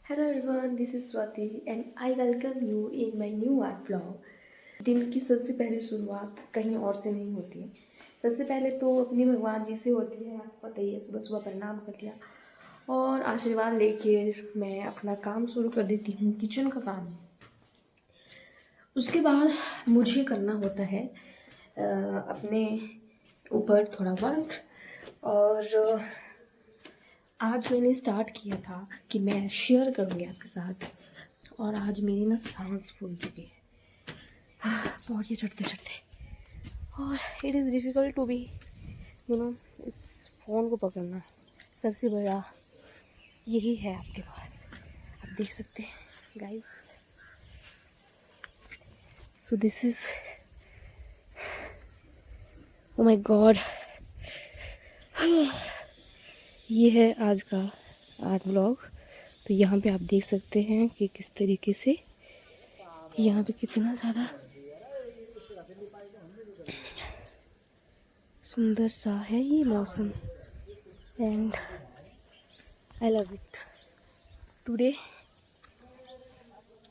Hello everyone, this is Swati and I welcome you in my new art vlog. दिन की सबसे पहले शुरुआत कहीं और से नहीं होती है। सबसे पहले तो अपने भगवान जी से होती है। आपको पता ही है, सुबह सुबह प्रणाम कर लिया और आशीर्वाद लेके मैं अपना काम शुरू कर देती हूँ, किचन का काम। उसके बाद मुझे करना होता है अपने ऊपर थोड़ा वर्क। और आज मैंने स्टार्ट किया था कि मैं शेयर करूँगी आपके साथ, और आज मेरी ना सांस फूल चुकी है पौड़ियाँ चढ़ते चढ़ते। और it is difficult to be इस फ़ोन को पकड़ना सबसे बड़ा यही है आपके पास। आप देख सकते हैं guys. So this is, oh my God, ये है आज का आर्ट व्लॉग। तो यहाँ पे आप देख सकते हैं कि किस तरीके से यहाँ पे कितना ज़्यादा सुंदर सा है ये मौसम, and I love it. Today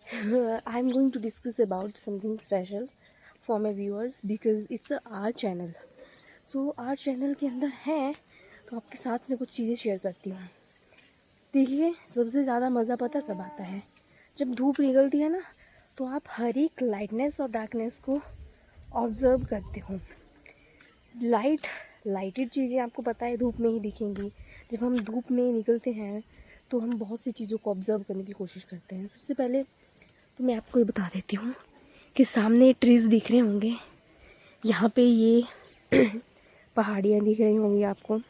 I am going to discuss about something special for my viewers because it's a art channel. So art channel के अंदर है तो आपके साथ में कुछ चीज़ें शेयर करती हूँ। देखिए, सबसे ज़्यादा मज़ा पता कब आता है, जब धूप निकलती है ना, तो आप हर एक लाइटनेस और डार्कनेस को ऑब्ज़र्व करते हो। लाइटेड चीज़ें आपको पता है धूप में ही दिखेंगी। जब हम धूप में निकलते हैं तो हम बहुत सी चीज़ों को ऑब्ज़र्व करने की कोशिश करते हैं। सबसे पहले तो मैं आपको ये बता देती हूँ कि सामने ट्रीज़ दिख रहे होंगे, यहाँ पे ये पहाड़ियाँ दिख रही होंगी आपको।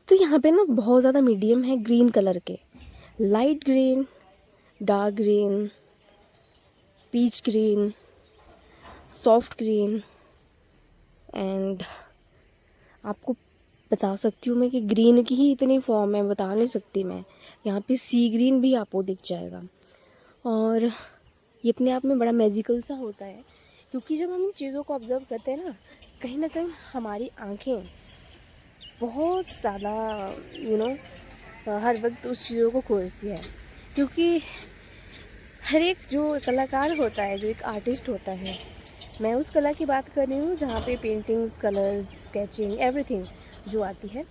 तो यहाँ पे ना बहुत ज़्यादा मीडियम है ग्रीन कलर के, light green, dark green, peach green, soft green, and आपको बता सकती हूँ मैं कि ग्रीन की ही इतनी फॉर्म है, बता नहीं सकती मैं। यहाँ पे सी ग्रीन भी आपको दिख जाएगा। और ये अपने आप में बड़ा मैजिकल सा होता है, क्योंकि जब हम इन चीज़ों को ऑब्ज़र्व करते हैं ना कहीं हमारी आँखें बहुत ज़्यादा हर वक्त उस चीज़ों को खोजती है। क्योंकि हर एक जो कलाकार होता है, जो एक आर्टिस्ट होता है, मैं उस कला की बात कर रही हूँ जहाँ पे पेंटिंग्स, कलर्स, स्केचिंग, एवरीथिंग जो आती है,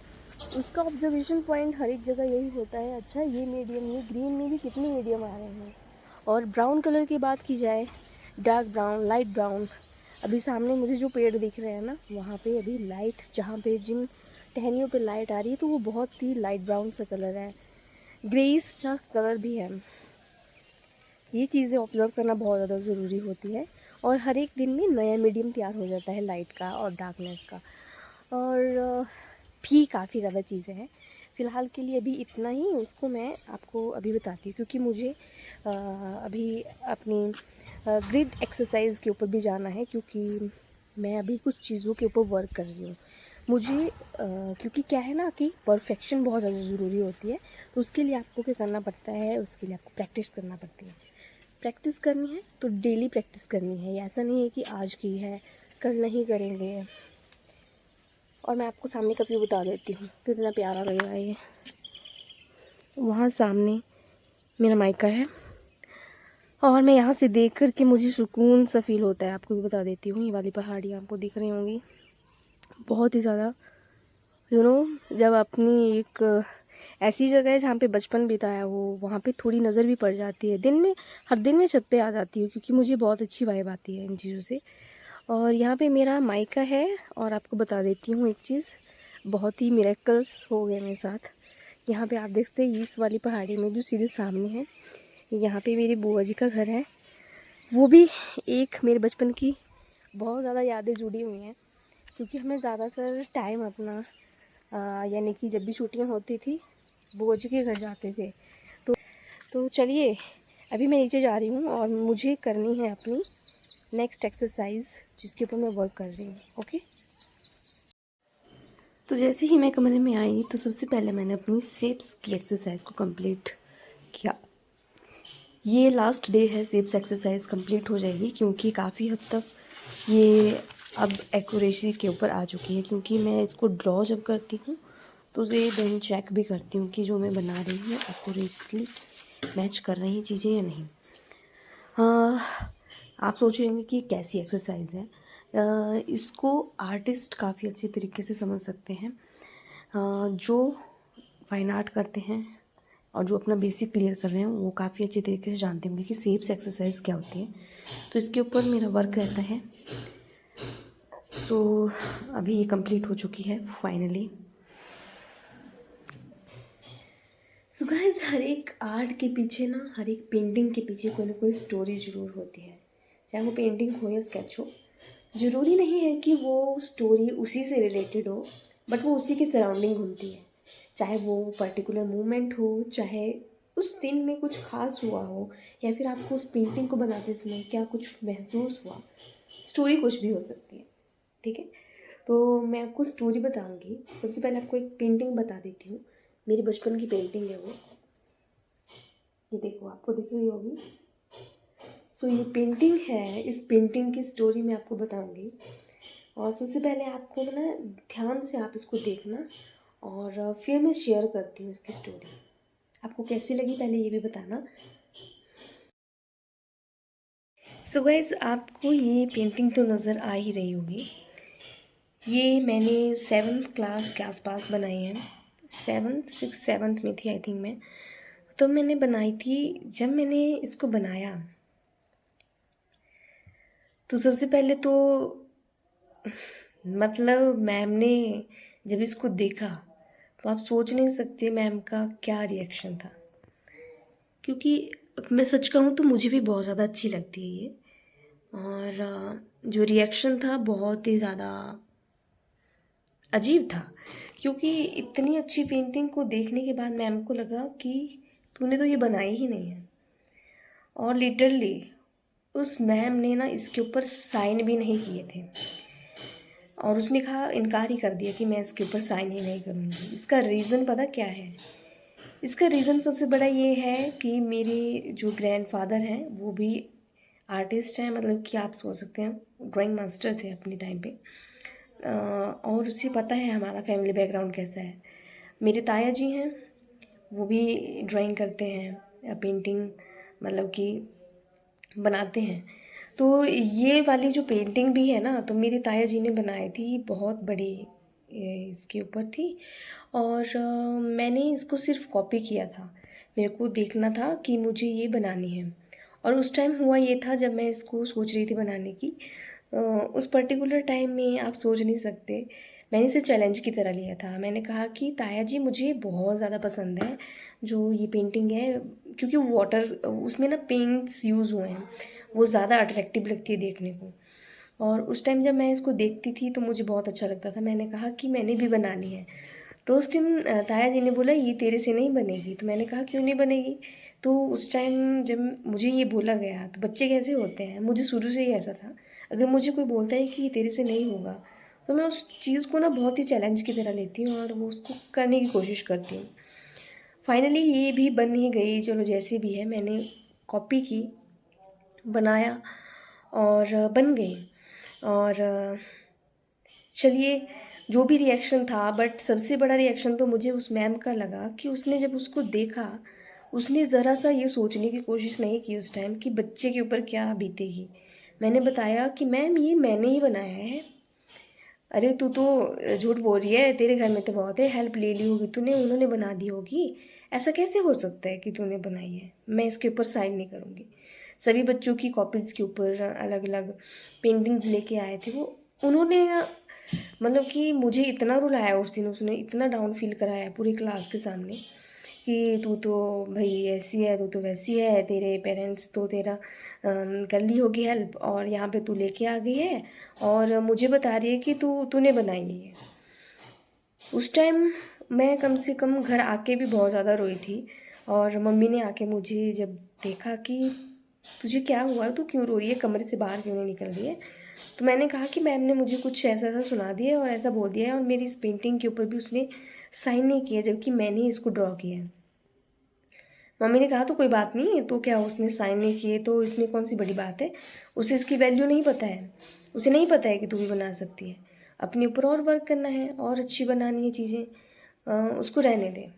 उसका ऑब्जर्वेशन पॉइंट हर एक जगह यही होता है। अच्छा, ये मीडियम, ये ग्रीन में भी कितने मीडियम आ रहे हैं। और ब्राउन कलर की बात की जाए, डार्क ब्राउन, लाइट ब्राउन। अभी सामने मुझे जो पेड़ दिख रहे हैं ना, वहाँ पे अभी लाइट, जहाँ पे जिन टहनियों पे लाइट आ रही है, तो वो बहुत ही लाइट ब्राउन सा कलर है, ग्रेइश सा कलर भी है। ये चीज़ें ऑब्ज़र्व करना बहुत ज़्यादा ज़रूरी होती है। और हर एक दिन में नया मीडियम तैयार हो जाता है लाइट का और डार्कनेस का। और भी काफ़ी ज़्यादा चीज़ें हैं। फ़िलहाल के लिए अभी इतना ही, उसको मैं आपको अभी बताती हूँ, क्योंकि मुझे अभी अपनी ग्रिड एक्सरसाइज के ऊपर भी जाना है, क्योंकि मैं अभी कुछ चीज़ों के ऊपर वर्क कर रही हूँ। मुझे क्योंकि क्या है ना कि परफेक्शन बहुत ज़्यादा ज़रूरी होती है, तो उसके लिए आपको क्या करना पड़ता है, उसके लिए आपको प्रैक्टिस करना पड़ती है। प्रैक्टिस करनी है तो डेली प्रैक्टिस करनी है। ऐसा नहीं है कि आज की है कल नहीं करेंगे। और मैं आपको सामने का व्यू बता देती हूँ, कितना प्यारा लग रहा है ये। वहाँ सामने मेरा मायका है, और मैं यहाँ से देख कर के मुझे सुकून सा फील होता है। आपको भी बता देती हूँ, ये वाली पहाड़ियाँ आपको दिख रही होंगी, बहुत ही ज़्यादा जब अपनी एक ऐसी जगह है जहाँ पे बचपन बिताया हो, वहाँ पे थोड़ी नज़र भी पड़ जाती है। दिन में, हर दिन में छत पे आ जाती हूँ, क्योंकि मुझे बहुत अच्छी वाइब आती है इन चीज़ों से। और यहाँ पे मेरा मायका है। और आपको बता देती हूँ एक चीज़, बहुत ही मिरेकल्स हो गए मेरे साथ। यहाँ पे आप देख सकते हैं, इस वाली पहाड़ी में जो सीधे सामने है, यहाँ पे मेरी बुआ जी का घर है। वो भी एक मेरे बचपन की बहुत ज़्यादा यादें जुड़ी हुई हैं, क्योंकि हमें ज़्यादातर टाइम अपना यानी कि जब भी छुट्टियाँ होती थी, बुआ जी के घर जाते थे। तो चलिए, अभी मैं नीचे जा रही हूँ और मुझे करनी है अपनी नेक्स्ट एक्सरसाइज, जिसके ऊपर मैं वर्क कर रही हूँ। ओके, तो जैसे ही मैं कमरे में आई तो सबसे पहले मैंने अपनी शेप्स की एक्सरसाइज को कंप्लीट किया। ये लास्ट डे है, शेप्स एक्सरसाइज कंप्लीट हो जाएगी, क्योंकि काफ़ी हद तक ये अब एक्यूरेसी के ऊपर आ चुकी है। क्योंकि मैं इसको ड्रॉ जब करती हूँ तो ये देन चेक भी करती हूँ कि जो मैं बना रही हूँ एक्यूरेटली मैच कर रही चीज़ें या नहीं। आप सोच रहे होंगे कि कैसी एक्सरसाइज है। इसको आर्टिस्ट काफ़ी अच्छे तरीके से समझ सकते हैं, जो फाइन आर्ट करते हैं और जो अपना बेसिक क्लियर कर रहे हैं वो काफ़ी अच्छे तरीके से जानते होंगे कि शेप्स एक्सरसाइज क्या होती है। तो इसके ऊपर मेरा वर्क रहता है। सो अभी ये कंप्लीट हो चुकी है फाइनली। सो गाइस, हर एक आर्ट के पीछे ना, हर एक पेंटिंग के पीछे कोई ना कोई स्टोरी ज़रूर होती है। चाहे वो पेंटिंग हो या स्केच हो, ज़रूरी नहीं है कि वो स्टोरी उसी से रिलेटेड हो, बट वो उसी के सराउंडिंग घूमती है। चाहे वो पर्टिकुलर मूवमेंट हो, चाहे उस दिन में कुछ खास हुआ हो, या फिर आपको उस पेंटिंग को बनाते समय क्या कुछ महसूस हुआ, स्टोरी कुछ भी हो सकती है। ठीक है, तो मैं आपको स्टोरी बताऊंगी। सबसे पहले आपको एक पेंटिंग बता देती हूँ। मेरी बचपन की पेंटिंग है वो, ये देखो, आपको दिख रही होगी। सो ये पेंटिंग है, इस पेंटिंग की स्टोरी मैं आपको बताऊंगी। और सबसे पहले आपको ना ध्यान से आप इसको देखना, और फिर मैं शेयर करती हूँ इसकी स्टोरी। आपको कैसी लगी पहले ये भी बताना। सो गाइस, आपको ये पेंटिंग तो नज़र आ ही रही होगी। ये मैंने 7th क्लास के आसपास बनाई है। 7th में थी आई थिंक मैं, तो मैंने बनाई थी। जब मैंने इसको बनाया तो सबसे पहले तो मतलब मैम ने जब इसको देखा तो आप सोच नहीं सकते मैम का क्या रिएक्शन था। क्योंकि मैं सच कहूँ तो मुझे भी बहुत ज़्यादा अच्छी लगती है ये। और जो रिएक्शन था बहुत ही ज़्यादा अजीब था, क्योंकि इतनी अच्छी पेंटिंग को देखने के बाद मैम को लगा कि तूने तो ये बनाई ही नहीं है। और लिटरली उस मैम ने ना इसके ऊपर साइन भी नहीं किए थे, और उसने कहा, इनकार ही कर दिया कि मैं इसके ऊपर साइन ही नहीं करूँगी। इसका रीज़न पता क्या है? इसका रीज़न सबसे बड़ा ये है कि मेरे जो ग्रैंडफादर हैं वो भी आर्टिस्ट हैं, मतलब कि आप सोच सकते हैं ड्राइंग मास्टर थे अपने टाइम पे। और उसे पता है हमारा फैमिली बैकग्राउंड कैसा है। मेरे ताया जी हैं, वो भी ड्राइंग करते हैं, पेंटिंग मतलब कि बनाते हैं। तो ये वाली जो पेंटिंग भी है ना, तो मेरे ताया जी ने बनाई थी, बहुत बड़ी इसके ऊपर थी। और मैंने इसको सिर्फ कॉपी किया था। मेरे को देखना था कि मुझे ये बनानी है। और उस टाइम हुआ ये था जब मैं इसको सोच रही थी बनाने की, उस पर्टिकुलर टाइम में आप सोच नहीं सकते, मैंने इसे चैलेंज की तरह लिया था। मैंने कहा कि ताया जी मुझे बहुत ज़्यादा पसंद है जो ये पेंटिंग है, क्योंकि वाटर उसमें ना पेंट्स यूज़ हुए हैं, वो ज़्यादा अट्रैक्टिव लगती है देखने को। और उस टाइम जब मैं इसको देखती थी तो मुझे बहुत अच्छा लगता था। मैंने कहा कि मैंने भी बनानी है। तो उस टाइम ताया जी ने बोला ये तेरे से नहीं बनेगी। तो मैंने कहा क्यों नहीं बनेगी? तो उस टाइम जब मुझे ये बोला गया, तो बच्चे कैसे होते हैं, मुझे शुरू से ही ऐसा था, अगर मुझे कोई बोलता है कि ये तेरे से नहीं होगा तो मैं उस चीज़ को ना बहुत ही चैलेंज की तरह लेती हूँ और वो उसको करने की कोशिश करती हूँ। फाइनली ये भी बन ही गई, चलो जैसे भी है, मैंने कॉपी की, बनाया और बन गई। और चलिए, जो भी रिएक्शन था, बट सबसे बड़ा रिएक्शन तो मुझे उस मैम का लगा कि उसने जब उसको देखा, उसने ज़रा सा ये सोचने की कोशिश नहीं की उस टाइम कि बच्चे के ऊपर क्या बीतेगी। मैंने बताया कि मैम ये मैंने ही बनाया है। अरे तू तो झूठ बोल रही है, तेरे घर में तो बहुत है, हेल्प ले ली होगी तूने, उन्होंने बना दी होगी। ऐसा कैसे हो सकता है कि तूने बनाई है? मैं इसके ऊपर साइन नहीं करूँगी। सभी बच्चों की कॉपीज़ के ऊपर अलग अलग पेंटिंग्स लेके आए थे वो। उन्होंने मतलब कि मुझे इतना रुलाया उस दिन, उसने इतना डाउन फील कराया पूरी क्लास के सामने कि तू तो भाई ऐसी है, तू तो वैसी है, तेरे पेरेंट्स तो तेरा कर ली होगी हेल्प, और यहाँ पे तू लेके आ गई है और मुझे बता रही है कि तूने बनाई नहीं है। उस टाइम मैं कम से कम घर आके भी बहुत ज़्यादा रोई थी। और मम्मी ने आके मुझे जब देखा कि तुझे क्या हुआ, तू क्यों रो रही है, कमरे से बाहर क्यों नहीं निकल रही है, तो मैंने कहा कि मैम ने मुझे कुछ ऐसा ऐसा सुना दिया है और ऐसा बोल दिया है, और मेरी इस पेंटिंग के ऊपर भी उसने साइन नहीं किया जबकि मैंने ही इसको ड्रॉ किया है। मम्मी ने कहा तो कोई बात नहीं, तो क्या उसने साइन नहीं किए तो इसमें कौन सी बड़ी बात है, उसे इसकी वैल्यू नहीं पता है, उसे नहीं पता है कि तू भी बना सकती है, अपने ऊपर और वर्क करना है और अच्छी बनानी है चीज़ें। उसको रहने दे,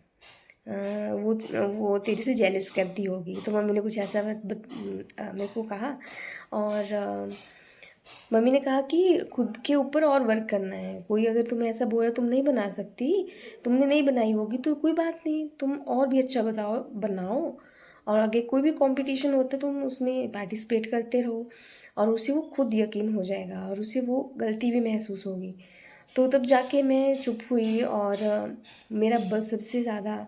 वो तेरे से जेलस करती होगी। तो मम्मी ने कुछ ऐसा मेरे को कहा। और मम्मी ने कहा कि खुद के ऊपर और वर्क करना है। कोई अगर तुम्हें ऐसा बोला तुम नहीं बना सकती, तुमने नहीं बनाई होगी तो कोई बात नहीं, तुम और भी अच्छा बनाओ। और आगे कोई भी कंपटीशन होता है तुम उसमें पार्टिसिपेट करते रहो, और उसे वो खुद यकीन हो जाएगा और उसे वो गलती भी महसूस होगी। तो तब जाके मैं चुप हुई। और मेरा बस सबसे ज़्यादा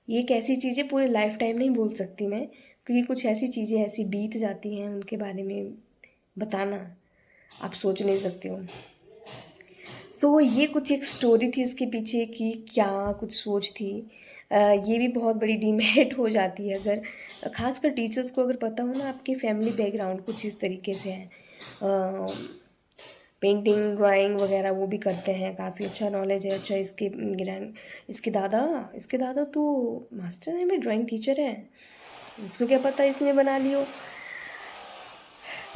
ये एक ऐसी चीज़ है पूरे लाइफ टाइम नहीं बोल सकती मैं, क्योंकि कुछ ऐसी चीज़ें ऐसी बीत जाती हैं उनके बारे में बताना आप सोच नहीं सकते हो। सो ये कुछ एक स्टोरी थी इसके पीछे कि क्या कुछ सोच थी। ये भी बहुत बड़ी डीमेरिट हो जाती है अगर खासकर टीचर्स को अगर पता हो ना आपके फैमिली बैकग्राउंड कुछ इस तरीके से है। पेंटिंग ड्राइंग वगैरह वो भी करते हैं, काफ़ी अच्छा नॉलेज है। अच्छा इसके दादा तो मास्टर है, में ड्राइंग टीचर है, इसको क्या पता इसने बना लियो।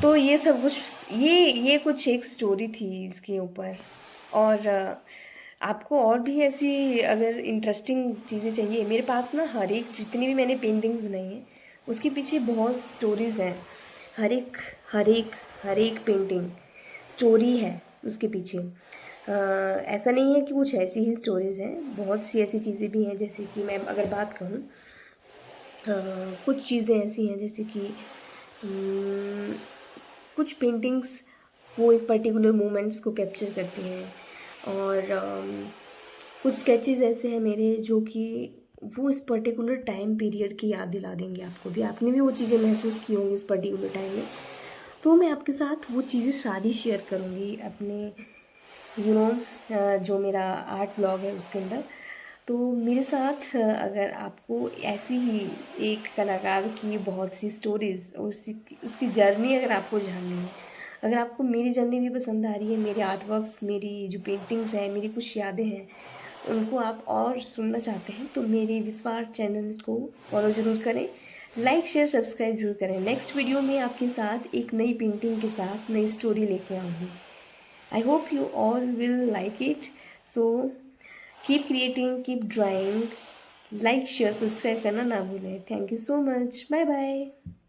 तो ये सब कुछ ये कुछ एक स्टोरी थी इसके ऊपर। और आपको और भी ऐसी अगर इंटरेस्टिंग चीज़ें चाहिए, मेरे पास ना हर एक जितनी भी मैंने पेंटिंग्स बनाई हैं उसके पीछे बहुत स्टोरीज़ हैं। हर एक पेंटिंग स्टोरी है उसके पीछे। ऐसा नहीं है कि कुछ ऐसी ही स्टोरीज़ हैं, बहुत सी ऐसी चीज़ें भी हैं। जैसे कि मैं अगर बात करूँ, कुछ चीज़ें ऐसी हैं जैसे कि कुछ पेंटिंग्स वो एक पर्टिकुलर मोमेंट्स को कैप्चर करती हैं। और कुछ स्केचेस ऐसे हैं मेरे जो कि वो इस पर्टिकुलर टाइम पीरियड की याद दिला देंगे आपको भी, आपने भी वो चीज़ें महसूस की होंगी इस पर्टिकुलर टाइम में। तो मैं आपके साथ वो चीज़ें सारी शेयर करूँगी अपने जो मेरा आर्ट ब्लॉग है उसके अंदर। तो मेरे साथ अगर आपको ऐसी ही एक कलाकार की बहुत सी स्टोरीज़ और उसकी जर्नी अगर आपको जाननी है, अगर आपको मेरी जर्नी भी पसंद आ रही है, मेरे आर्ट वर्क्स, मेरी जो पेंटिंग्स हैं, मेरी कुछ यादें हैं, उनको आप और सुनना चाहते हैं तो मेरे विस्वार चैनल को फॉलो ज़रूर करें, लाइक शेयर सब्सक्राइब जरूर करें। नेक्स्ट वीडियो में आपके साथ एक नई पेंटिंग के साथ नई स्टोरी लेके आऊँगी। I hope you all will like it. So keep creating, keep drawing, like, share, subscribe करना ना भूलें। Thank you so much. Bye bye.